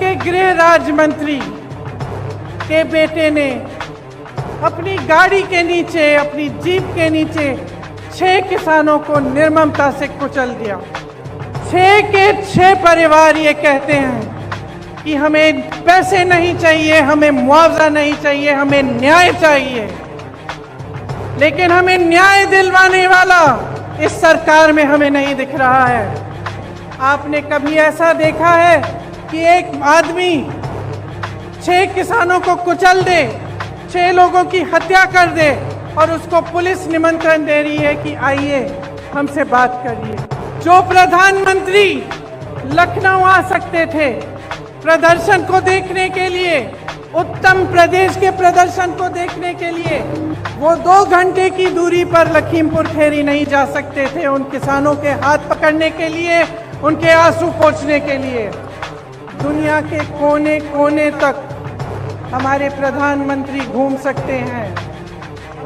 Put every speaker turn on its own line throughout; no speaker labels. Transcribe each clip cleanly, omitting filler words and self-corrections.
के गृह राज्य मंत्री के बेटे ने अपनी गाड़ी के नीचे, अपनी जीप के नीचे 6 किसानों को निर्ममता से कुचल दिया। 6 के 6 परिवार ये कहते हैं कि हमें पैसे नहीं चाहिए, हमें मुआवजा नहीं चाहिए, हमें न्याय चाहिए। लेकिन हमें न्याय दिलवाने वाला इस सरकार में हमें नहीं दिख रहा है। आपने कभी ऐसा देखा है कि एक आदमी 6 किसानों को कुचल दे, 6 लोगों की हत्या कर दे और उसको पुलिस निमंत्रण दे रही है कि आइए हमसे बात करिए। जो प्रधानमंत्री लखनऊ आ सकते थे प्रदर्शन को देखने के लिए, उत्तर प्रदेश के प्रदर्शन को देखने के लिए, वो 2 घंटे की दूरी पर लखीमपुर खेरी नहीं जा सकते थे उन किसानों के हाथ पकड़ने के लिए, उनके आंसू पोंछने के लिए। दुनिया के कोने कोने तक हमारे प्रधानमंत्री घूम सकते हैं,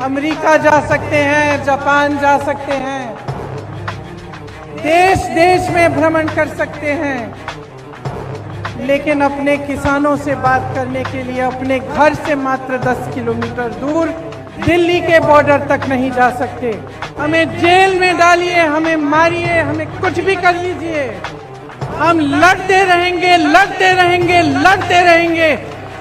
अमेरिका जा सकते हैं, जापान जा सकते हैं, देश देश में भ्रमण कर सकते हैं, लेकिन अपने किसानों से बात करने के लिए अपने घर से मात्र 10 किलोमीटर दूर दिल्ली के बॉर्डर तक नहीं जा सकते। हमें जेल में डालिए, हमें मारिए, हमें कुछ भी कर लीजिए, हम लड़ते रहेंगे, लड़ते रहेंगे, लड़ते रहेंगे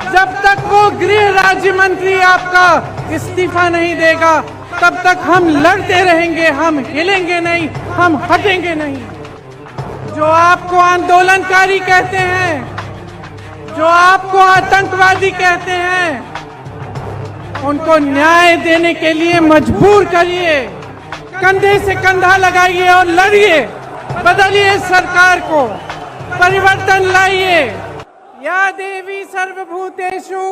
जब तक वो गृह राज्य मंत्री आपका इस्तीफा नहीं देगा। तब तक हम लड़ते रहेंगे, हम हिलेंगे नहीं, हम हटेंगे नहीं। जो आपको आंदोलनकारी कहते हैं, जो आपको आतंकवादी कहते हैं, उनको न्याय देने के लिए मजबूर करिए, कंधे से कंधा लगाइए और लड़िए, बदलिए सरकार को, परिवर्तन लाइए। या देवी सर्वभूतेषु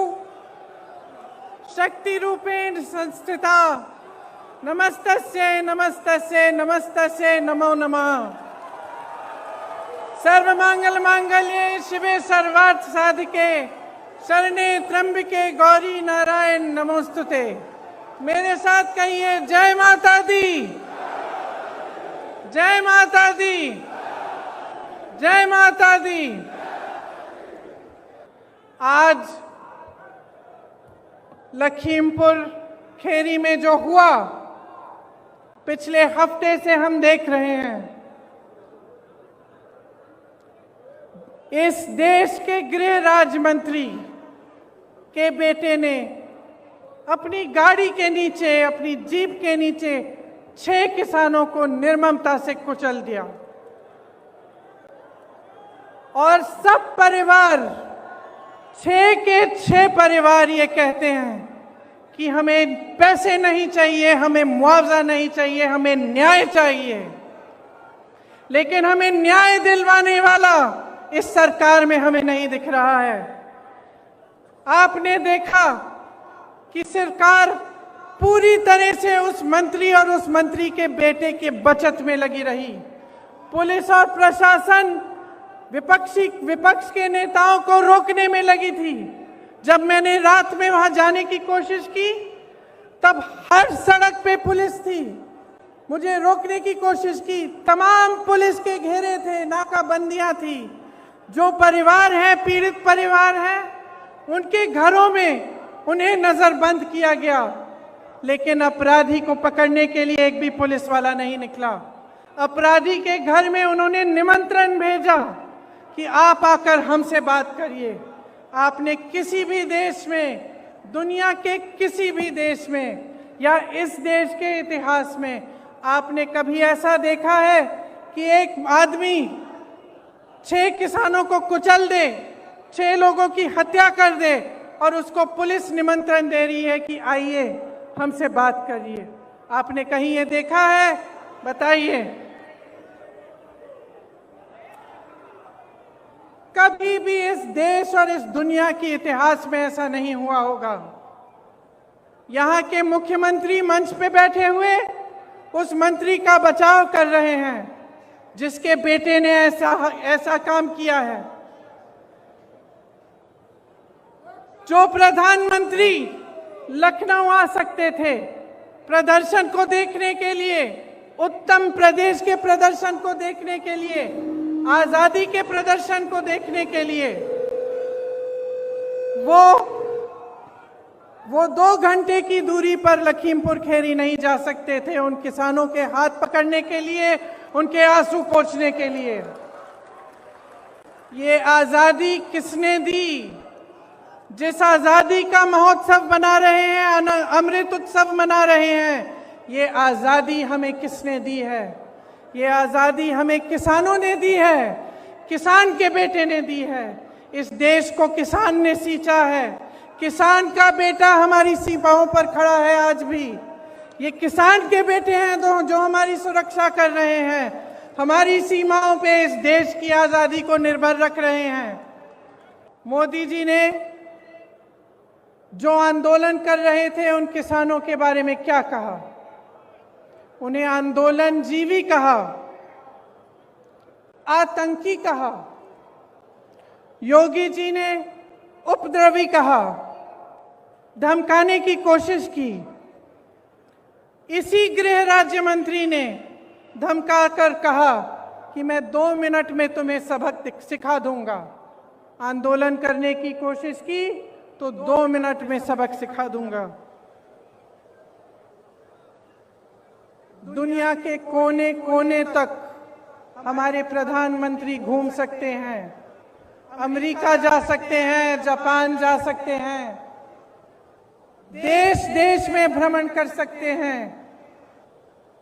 शक्ति रूपेण संस्थिता नमस्तस्यै नमस्तस्यै नमस्तस्यै नमो नमः। सर्वमंगल मांगल्ये शिवे सर्वार्थ साधिके शरणे त्र्यंबके गौरी नारायण नमोस्तुते। मेरे साथ कहिए, जय माता दी, जय माता दी, जय माता दी। आज लखीमपुर खेरी में जो हुआ, पिछले हफ्ते से हम देख रहे हैं। इस देश के गृह राज्य मंत्री के बेटे ने अपनी गाड़ी के नीचे, अपनी जीप के नीचे 6 किसानों को निर्ममता से कुचल दिया और सब परिवार, 6 के 6 परिवार ये कहते हैं कि हमें पैसे नहीं चाहिए, हमें मुआवजा नहीं चाहिए, हमें न्याय चाहिए। लेकिन हमें न्याय दिलवाने वाला इस सरकार में हमें नहीं दिख रहा है। आपने देखा कि सरकार पूरी तरह से उस मंत्री और उस मंत्री के बेटे के बचत में लगी रही। पुलिस और प्रशासन विपक्ष के नेताओं को रोकने में लगी थी। जब मैंने रात में वहां जाने की कोशिश की, तब हर सड़क पे पुलिस थी, मुझे रोकने की कोशिश की, तमाम पुलिस के घेरे थे, नाकाबंदियां थी। जो परिवार है, पीड़ित परिवार है, उनके घरों में उन्हें नजरबंद किया गया, लेकिन अपराधी को पकड़ने के लिए एक भी पुलिस वाला नहीं निकला। अपराधी के घर में उन्होंने निमंत्रण भेजा कि आप आकर हमसे बात करिए। आपने किसी भी देश में, दुनिया के किसी भी देश में या इस देश के इतिहास में आपने कभी ऐसा देखा है कि एक आदमी 6 किसानों को कुचल दे, 6 लोगों की हत्या कर दे और उसको पुलिस निमंत्रण दे रही है कि आइए हमसे बात करिए? आपने कहीं ये देखा है? बताइए। कभी भी इस देश और इस दुनिया के इतिहास में ऐसा नहीं हुआ होगा। यहाँ के मुख्यमंत्री मंच पे बैठे हुए उस मंत्री का बचाव कर रहे हैं जिसके बेटे ने ऐसा काम किया है। जो प्रधानमंत्री लखनऊ आ सकते थे प्रदर्शन को देखने के लिए, उत्तर प्रदेश के प्रदर्शन को देखने के लिए, आजादी के प्रदर्शन को देखने के लिए, वो 2 घंटे की दूरी पर लखीमपुर खेरी नहीं जा सकते थे उन किसानों के हाथ पकड़ने के लिए, उनके आंसू पोंछने के लिए। ये आजादी किसने दी? जिस आजादी का महोत्सव मना रहे हैं, अमृत उत्सव मना रहे हैं, ये आजादी हमें किसने दी है? ये आजादी हमें किसानों ने दी है, किसान के बेटे ने दी है। इस देश को किसान ने सींचा है। किसान का बेटा हमारी सीमाओं पर खड़ा है आज भी। ये किसान के बेटे हैं जो हमारी सुरक्षा कर रहे हैं, हमारी सीमाओं पे इस देश की आजादी को निर्भर रख रहे हैं। मोदी जी ने जो आंदोलन कर रहे थे उन किसानों के बारे में क्या कहा? उन्हें आंदोलन जीवी कहा, आतंकी कहा। योगी जी ने उपद्रवी कहा, धमकाने की कोशिश की। इसी गृह राज्य मंत्री ने धमकाकर कहा कि मैं 2 मिनट में तुम्हें सबक सिखा दूंगा। आंदोलन करने की कोशिश की तो 2 मिनट में सबक सिखा दूंगा। दुनिया के कोने कोने तक हमारे प्रधानमंत्री घूम सकते हैं, अमेरिका जा सकते हैं, जापान जा सकते हैं, देश देश में भ्रमण कर सकते हैं,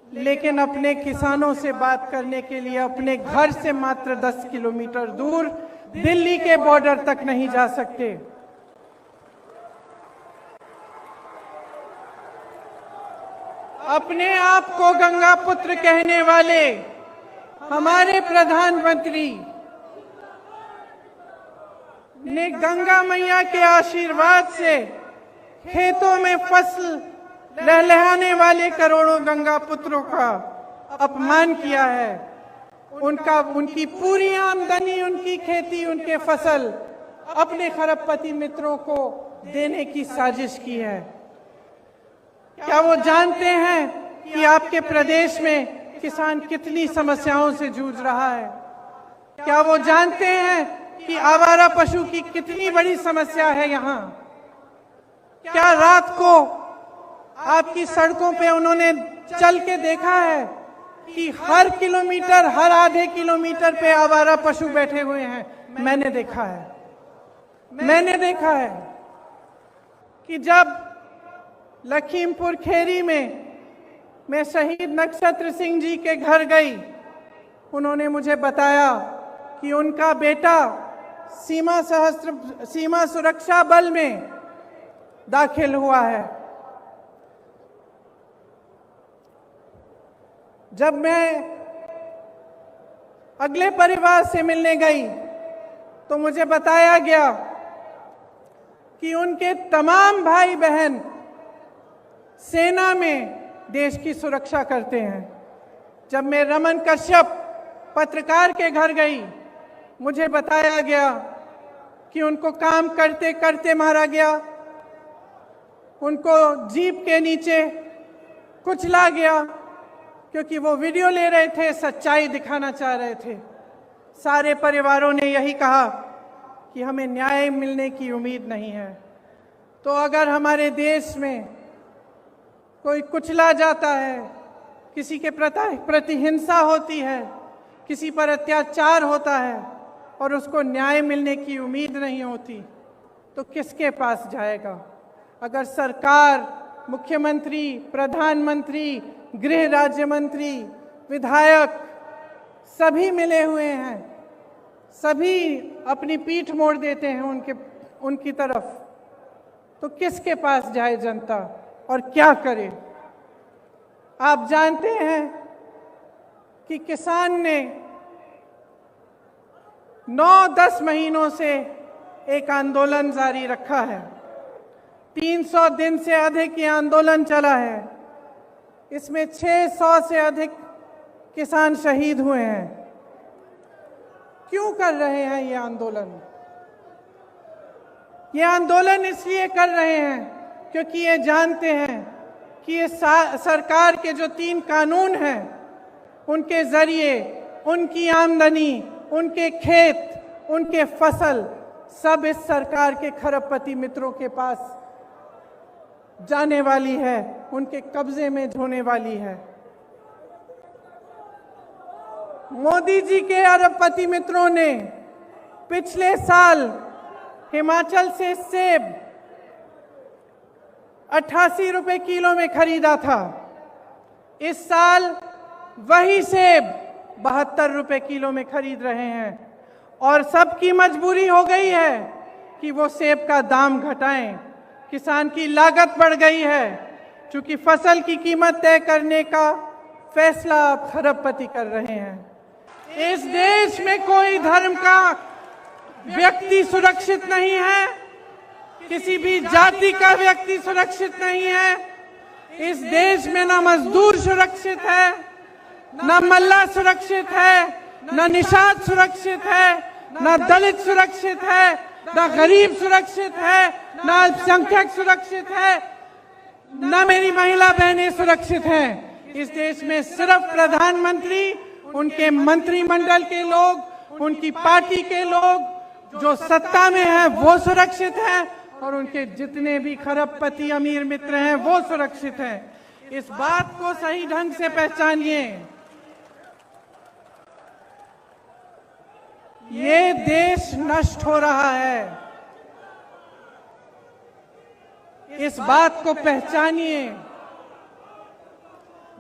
लेकिन अपने किसानों से बात करने के लिए अपने घर से मात्र 10 किलोमीटर दूर दिल्ली के बॉर्डर तक नहीं जा सकते। अपने आप को गंगा पुत्र कहने वाले हमारे प्रधानमंत्री ने गंगा मैया के आशीर्वाद से खेतों में फसल लहलहाने वाले करोड़ों गंगा पुत्रों का अपमान किया है। उनकी पूरी आमदनी, उनकी खेती, उनके फसल अपने खरबपति मित्रों को देने की साजिश की है। क्या वो जानते हैं कि आपके प्रदेश में किसान कितनी समस्याओं से जूझ रहा है? क्या वो जानते हैं कि आवारा पशु की कितनी बड़ी समस्या है यहाँ? क्या रात को आपकी सड़कों पे उन्होंने चल के देखा है कि हर किलोमीटर, हर आधे किलोमीटर पे आवारा पशु बैठे हुए हैं? मैंने देखा है कि जब लखीमपुर खेरी में मैं शहीद नक्षत्र सिंह जी के घर गई, उन्होंने मुझे बताया कि उनका बेटा सीमा सुरक्षा बल में दाखिल हुआ है। जब मैं अगले परिवार से मिलने गई तो मुझे बताया गया कि उनके तमाम भाई बहन सेना में देश की सुरक्षा करते हैं। जब मैं रमन कश्यप पत्रकार के घर गई, मुझे बताया गया कि उनको काम करते करते मारा गया, उनको जीप के नीचे कुचला गया क्योंकि वो वीडियो ले रहे थे, सच्चाई दिखाना चाह रहे थे। सारे परिवारों ने यही कहा कि हमें न्याय मिलने की उम्मीद नहीं है। तो अगर हमारे देश में कोई कुचला जाता है, किसी के प्रति हिंसा होती है, किसी पर अत्याचार होता है और उसको न्याय मिलने की उम्मीद नहीं होती, तो किसके पास जाएगा? अगर सरकार, मुख्यमंत्री, प्रधानमंत्री, गृह राज्य मंत्री, विधायक सभी मिले हुए हैं, सभी अपनी पीठ मोड़ देते हैं उनकी तरफ, तो किसके पास जाए जनता और क्या करे? आप जानते हैं कि किसान ने 9-10 महीनों से एक आंदोलन जारी रखा है। 300 दिन से अधिक ये आंदोलन चला है। इसमें 600 से अधिक किसान शहीद हुए हैं। क्यों कर रहे हैं ये आंदोलन? ये आंदोलन इसलिए कर रहे हैं क्योंकि ये जानते हैं कि ये सरकार के जो 3 कानून हैं, उनके जरिए उनकी आमदनी, उनके खेत, उनके फसल सब इस सरकार के खरबपति मित्रों के पास जाने वाली है, उनके कब्जे में होने वाली है। मोदी जी के अरबपति मित्रों ने पिछले साल हिमाचल से सेब 88 रुपए किलो में खरीदा था। इस साल वही सेब 72 रुपए किलो में खरीद रहे हैं और सबकी मजबूरी हो गई है कि वो सेब का दाम घटाएं। किसान की लागत बढ़ गई है, क्योंकि फसल की कीमत तय करने का फैसला आप खरबपति कर रहे हैं। इस देश में कोई धर्म का व्यक्ति सुरक्षित नहीं है, किसी भी जाति का व्यक्ति सुरक्षित नहीं है। इस देश में ना मजदूर सुरक्षित है, ना मल्ला सुरक्षित है, ना निषाद सुरक्षित है, ना दलित सुरक्षित है, ना गरीब सुरक्षित है, ना अल्पसंख्यक सुरक्षित है, ना मेरी महिला बहनें सुरक्षित हैं। इस देश में सिर्फ प्रधानमंत्री, उनके मंत्रिमंडल के लोग, उनकी पार्टी के लोग जो सत्ता में हैं वो सुरक्षित हैं और उनके जितने भी खरबपति अमीर मित्र हैं वो सुरक्षित हैं। इस बात को सही ढंग से पहचानिए। ये देश नष्ट हो रहा है, इस बात को पहचानिए।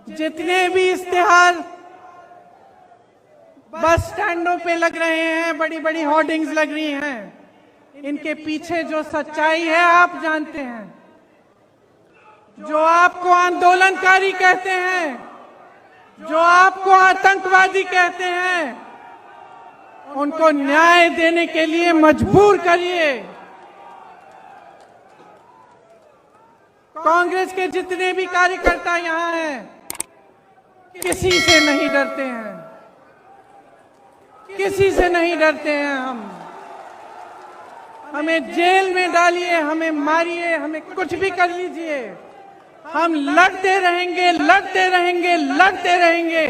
जितने भी इश्तिहार बस स्टैंडों पे लग रहे हैं, बड़ी बड़ी होर्डिंग्स लग रही हैं, इनके पीछे जो सच्चाई है आप जानते हैं। जो आपको आंदोलनकारी कहते हैं, जो आपको आतंकवादी कहते हैं, उनको न्याय देने के लिए मजबूर करिए। कांग्रेस के जितने भी कार्यकर्ता यहाँ हैं, किसी से नहीं डरते हैं, किसी से नहीं डरते हैं। हमें जेल में डालिए, हमें मारिए, हमें कुछ भी कर लीजिए, हम लड़ते रहेंगे, लड़ते रहेंगे, लड़ते रहेंगे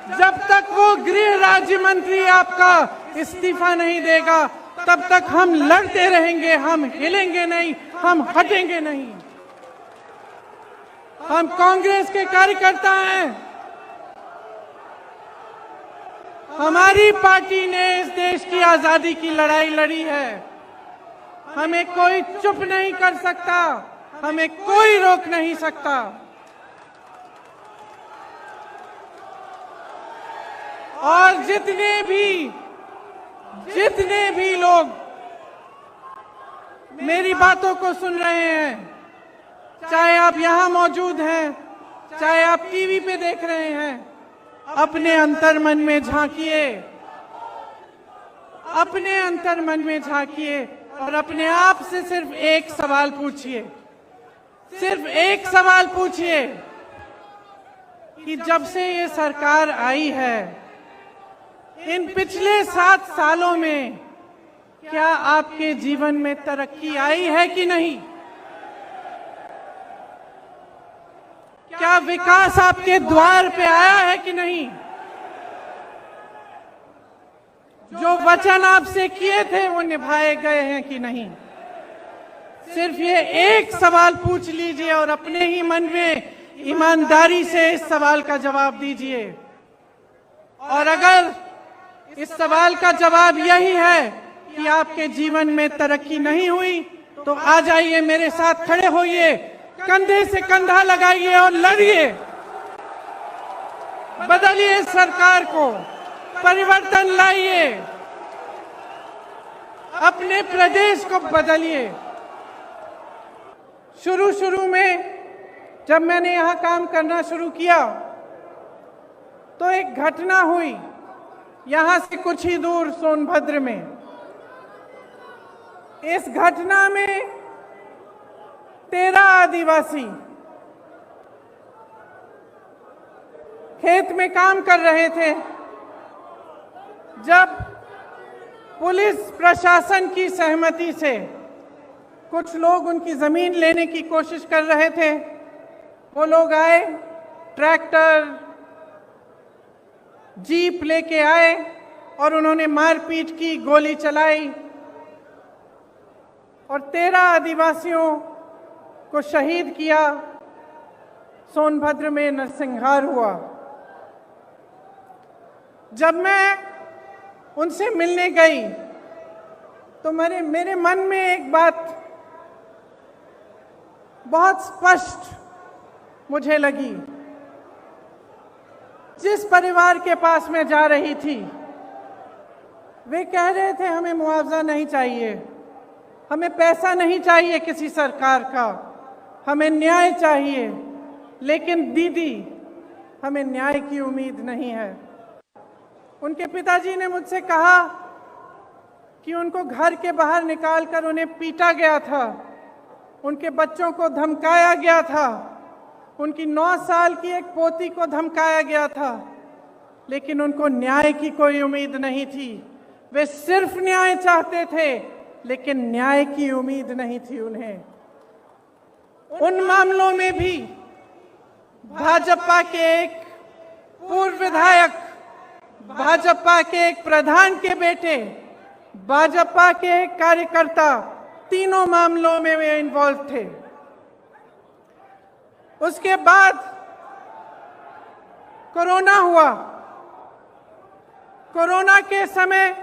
जब तक वो गृह राज्य मंत्री आपका इस्तीफा नहीं देगा। तब तक हम लड़ते रहेंगे, हम हिलेंगे नहीं, हम हटेंगे नहीं। हम कांग्रेस के कार्यकर्ता हैं। हमारी पार्टी ने इस देश की आजादी की लड़ाई लड़ी है। हमें कोई चुप नहीं कर सकता, हमें कोई रोक नहीं सकता। और जितने भी लोग मेरी बातों को सुन रहे हैं, चाहे आप यहां मौजूद हैं, चाहे आप टीवी पे देख रहे हैं, अपने अंतर्मन में झांकिए, अपने अंतर्मन में झांकिए और अपने आप से सिर्फ एक सवाल पूछिए, सिर्फ एक सवाल पूछिए कि जब से ये सरकार आई है, इन पिछले 7 सालों में क्या आपके जीवन में तरक्की आई है कि नहीं? क्या विकास आपके द्वार पे आया है कि नहीं? जो वचन आपसे किए थे वो निभाए गए हैं कि नहीं? सिर्फ ये एक सवाल पूछ लीजिए और अपने ही मन में ईमानदारी से इस सवाल का जवाब दीजिए। और अगर इस सवाल का जवाब यही है कि आपके जीवन में तरक्की नहीं हुई, तो आ जाइए, मेरे साथ खड़े होइए, कंधे से कंधा लगाइए और लड़िए। बदलिए सरकार को, परिवर्तन लाइए, अपने प्रदेश को बदलिए। शुरू में जब मैंने यहाँ काम करना शुरू किया तो एक घटना हुई यहाँ से कुछ ही दूर सोनभद्र में। इस घटना में 13 आदिवासी खेत में काम कर रहे थे। जब पुलिस प्रशासन की सहमति से कुछ लोग उनकी जमीन लेने की कोशिश कर रहे थे, वो लोग आए, ट्रैक्टर, जीप लेके आए और उन्होंने मारपीट की, गोली चलाई और 13 आदिवासियों को शहीद किया। सोनभद्र में नरसंहार हुआ। जब मैं उनसे मिलने गई तो मेरे मन में एक बात बहुत स्पष्ट मुझे लगी। जिस परिवार के पास मैं जा रही थी, वे कह रहे थे हमें मुआवजा नहीं चाहिए, हमें पैसा नहीं चाहिए किसी सरकार का, हमें न्याय चाहिए। लेकिन दीदी, हमें न्याय की उम्मीद नहीं है। उनके पिताजी ने मुझसे कहा कि उनको घर के बाहर निकालकर उन्हें पीटा गया था, उनके बच्चों को धमकाया गया था, उनकी 9 साल की एक पोती को धमकाया गया था, लेकिन उनको न्याय की कोई उम्मीद नहीं थी। वे सिर्फ न्याय चाहते थे, लेकिन न्याय की उम्मीद नहीं थी उन्हें। उन मामलों में भी भाजपा के एक पूर्व विधायक, भाजपा के एक प्रधान के बेटे, भाजपा के एक कार्यकर्ता, तीनों मामलों में वे इन्वॉल्व थे। उसके बाद कोरोना हुआ। कोरोना के समय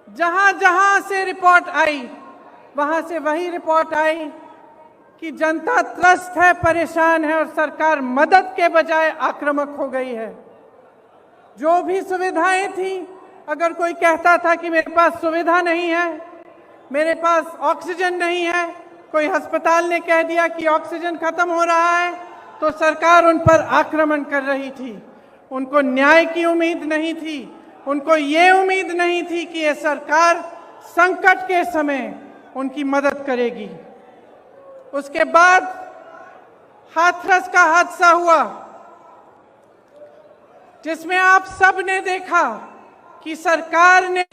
जहां जहां से रिपोर्ट आई, वहां से वही रिपोर्ट आई कि जनता त्रस्त है, परेशान है और सरकार मदद के बजाय आक्रामक हो गई है। जो भी सुविधाएं थी, अगर कोई कहता था कि मेरे पास सुविधा नहीं है, मेरे पास ऑक्सीजन नहीं है, कोई अस्पताल ने कह दिया कि ऑक्सीजन खत्म हो रहा है, तो सरकार उन पर आक्रमण कर रही थी। उनको न्याय की उम्मीद नहीं थी, उनको ये उम्मीद नहीं थी कि ये सरकार संकट के समय उनकी मदद करेगी। उसके बाद हाथरस का हादसा हुआ, जिसमें आप सब ने देखा कि सरकार ने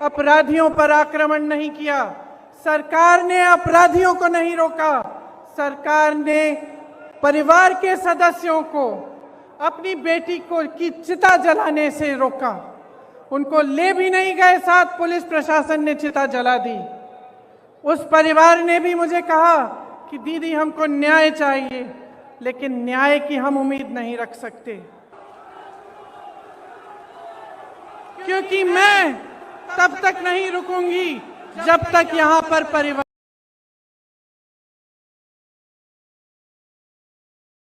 अपराधियों पर आक्रमण नहीं किया, सरकार ने अपराधियों को नहीं रोका, सरकार ने परिवार के सदस्यों को अपनी बेटी को की चिता जलाने से रोका। उनको ले भी नहीं गए साथ, पुलिस प्रशासन ने चिता जला दी। उस परिवार ने भी मुझे कहा कि दीदी, हमको न्याय चाहिए, लेकिन न्याय की हम उम्मीद नहीं रख सकते, क्योंकि मैं तब तक नहीं रुकूंगी जब तक यहां पर परिवार